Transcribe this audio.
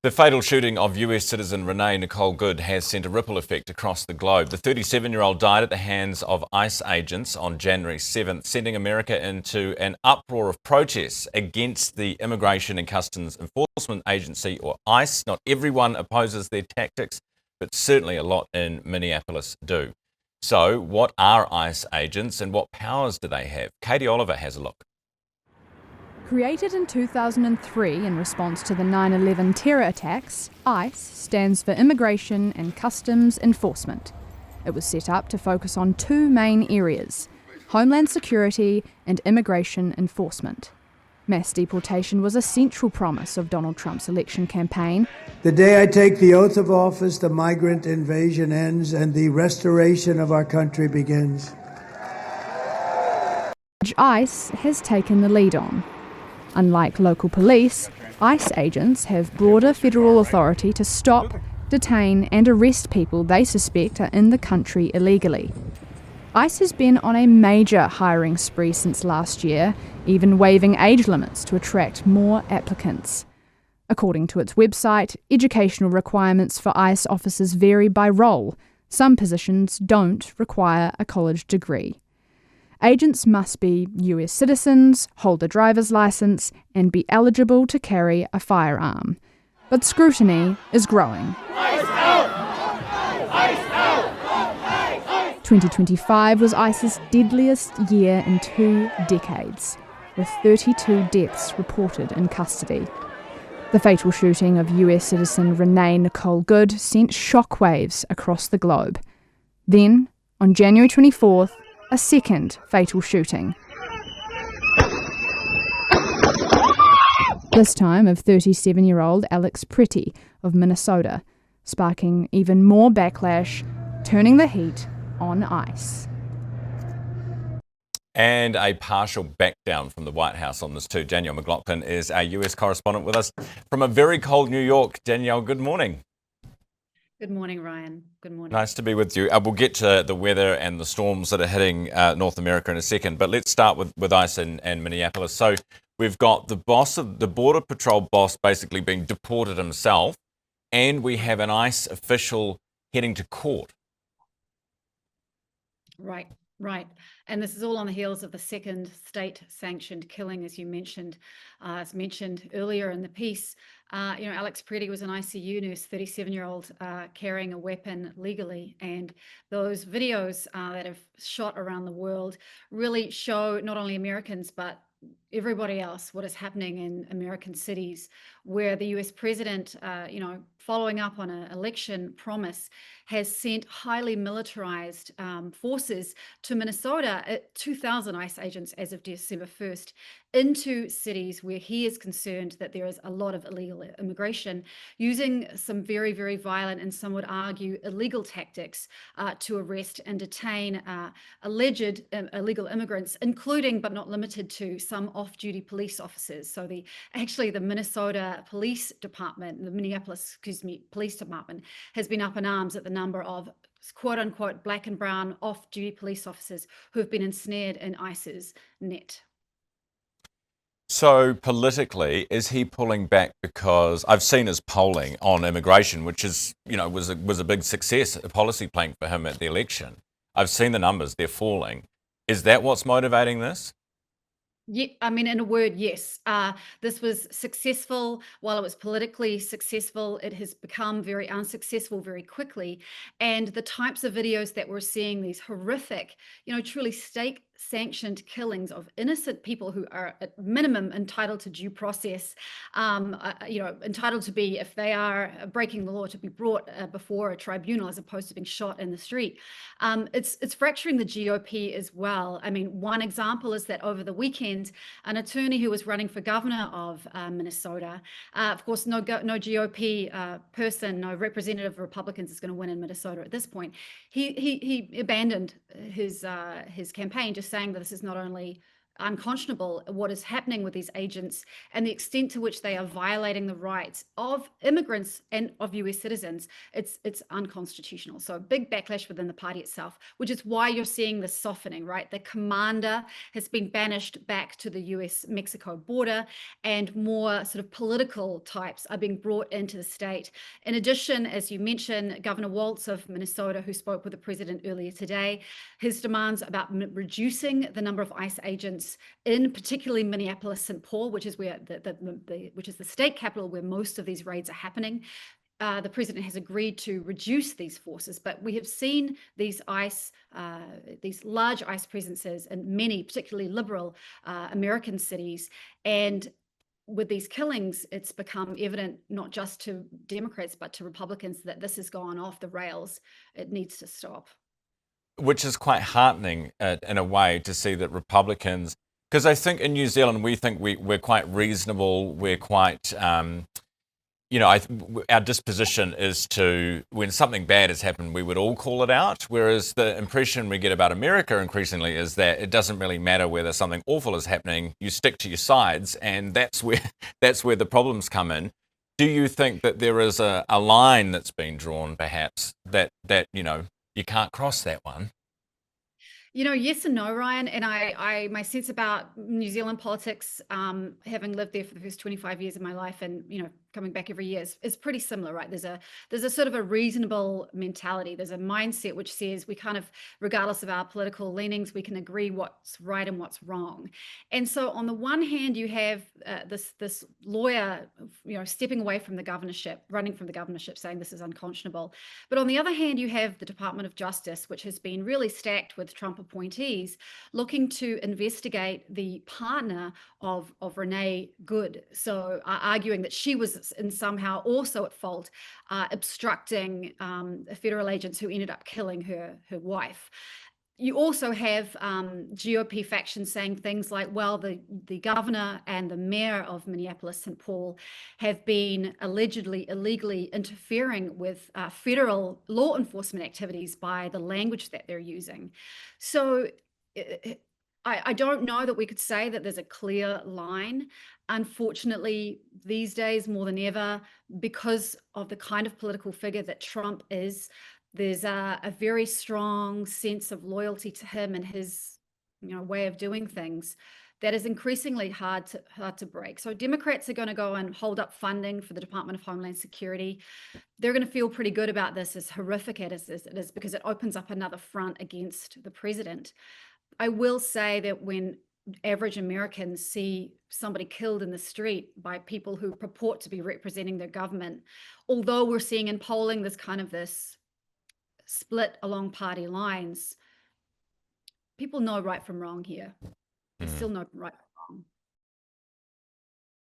The fatal shooting of US citizen Renee Nicole Good has sent a ripple effect across the globe. The 37-year-old died at the hands of ICE agents on January 7th, sending America into an uproar of protests against the Immigration and Customs Enforcement Agency, or ICE. Not everyone opposes their tactics, but certainly a lot in Minneapolis do. So what are ICE agents and what powers do they have? Katie Oliver has a look. Created in 2003 in response to the 9/11 terror attacks, ICE stands for Immigration and Customs Enforcement. It was set up to focus on two main areas: Homeland Security and immigration enforcement. Mass deportation was a central promise of Donald Trump's election campaign. The day I take the oath of office, the migrant invasion ends and the restoration of our country begins. ICE has taken the lead on. Unlike local police, ICE agents have broader federal authority to stop, detain and arrest people they suspect are in the country illegally. ICE has been on a major hiring spree since last year, even waiving age limits to attract more applicants. According to its website, educational requirements for ICE officers vary by role. Some positions don't require a college degree. Agents must be US citizens, hold a driver's license, and be eligible to carry a firearm. But scrutiny is growing. 2025 was ICE's deadliest year in 2 decades, with 32 deaths reported in custody. The fatal shooting of US citizen Renee Nicole Good sent shockwaves across the globe. Then, on January 24th, a second fatal shooting. This time of 37-year-old Alex Pretty of Minnesota, sparking even more backlash, turning the heat on ICE. And a partial back down from the White House on this too. Dannielle McLaughlin is our US correspondent with us from a very cold New York. Dannielle, good morning. Good morning, Ryan. Good morning. Nice to be with you. We'll get to the weather and the storms that are hitting North America in a second, but let's start with ICE and Minneapolis. So we've got the boss of the Border Patrol boss basically being deported himself, and we have an ICE official heading to court. Right. And this is all on the heels of the second state-sanctioned killing, as you mentioned. As mentioned earlier in the piece, Alex Pretty was an ICU nurse, 37-year-old, carrying a weapon legally. And those videos that have shot around the world really show not only Americans, but everybody else what is happening in American cities, where the US president, following up on an election promise, has sent highly militarized forces to Minnesota, 2,000 ICE agents as of December 1st, into cities where he is concerned that there is a lot of illegal immigration, using some very, very violent and some would argue illegal tactics to arrest and detain alleged illegal immigrants, including but not limited to some off-duty police officers. So the Minnesota Police Department, the Minneapolis, Police Department has been up in arms at the number of quote unquote black and brown off-duty police officers who have been ensnared in ICE's net. So politically, is he pulling back because I've seen his polling on immigration, which is, was a big success, a policy plank for him at the election. I've seen the numbers, they're falling. Is that what's motivating this? Yeah, in a word, yes. This was successful. While it was politically successful, it has become very unsuccessful very quickly. And the types of videos that we're seeing, these horrific, truly state-sanctioned killings of innocent people who are at minimum entitled to due process, entitled to be, if they are breaking the law, to be brought before a tribunal as opposed to being shot in the street. It's fracturing the GOP as well. One example is that over the weekend, an attorney who was running for governor of Minnesota, of course, no GOP person, no representative of Republicans is going to win in Minnesota at this point. He abandoned his campaign, just saying that this is not only unconscionable what is happening with these agents and the extent to which they are violating the rights of immigrants and of US citizens. It's unconstitutional. So a big backlash within the party itself, which is why you're seeing this softening, right? The commander has been banished back to the US-Mexico border, and more sort of political types are being brought into the state. In addition, as you mentioned, Governor Walz of Minnesota, who spoke with the president earlier today, his demands about reducing the number of ICE agents in particularly Minneapolis-St. Paul, which is where which is the state capital where most of these raids are happening. The president has agreed to reduce these forces, but we have seen these these large ICE presences in many, particularly liberal American cities, and with these killings, it's become evident not just to Democrats but to Republicans that this has gone off the rails. It needs to stop. Which is quite heartening in a way to see that Republicans, because I think in New Zealand we think we're quite reasonable, we're quite, our disposition is to, when something bad has happened, we would all call it out, whereas the impression we get about America increasingly is that it doesn't really matter whether something awful is happening, you stick to your sides, and that's where the problems come in. Do you think that there is a line that's been drawn, perhaps, that you can't cross that one? Yes and no, Ryan. And my sense about New Zealand politics, having lived there for the first 25 years of my life, and coming back every year, is pretty similar, right? There's a sort of a reasonable mentality. There's a mindset which says we kind of, regardless of our political leanings, we can agree what's right and what's wrong. And so, on the one hand, you have this lawyer, stepping away from the governorship, running from the governorship, saying this is unconscionable. But on the other hand, you have the Department of Justice, which has been really stacked with Trump appointees, looking to investigate the partner of Renee Good. So arguing that she was somehow also at fault, obstructing federal agents who ended up killing her wife. You also have GOP factions saying things like, well, the governor and the mayor of Minneapolis-St. Paul have been allegedly illegally interfering with federal law enforcement activities by the language that they're using. So I don't know that we could say that there's a clear line. Unfortunately, these days more than ever, because of the kind of political figure that Trump is, there's a very strong sense of loyalty to him and his way of doing things that is increasingly hard to break. So Democrats are going to go and hold up funding for the Department of Homeland Security. They're going to feel pretty good about this, as horrific as it is, because it opens up another front against the president. I will say that when average Americans see somebody killed in the street by people who purport to be representing their government, although we're seeing in polling this split along party lines, people know right from wrong here. They still know right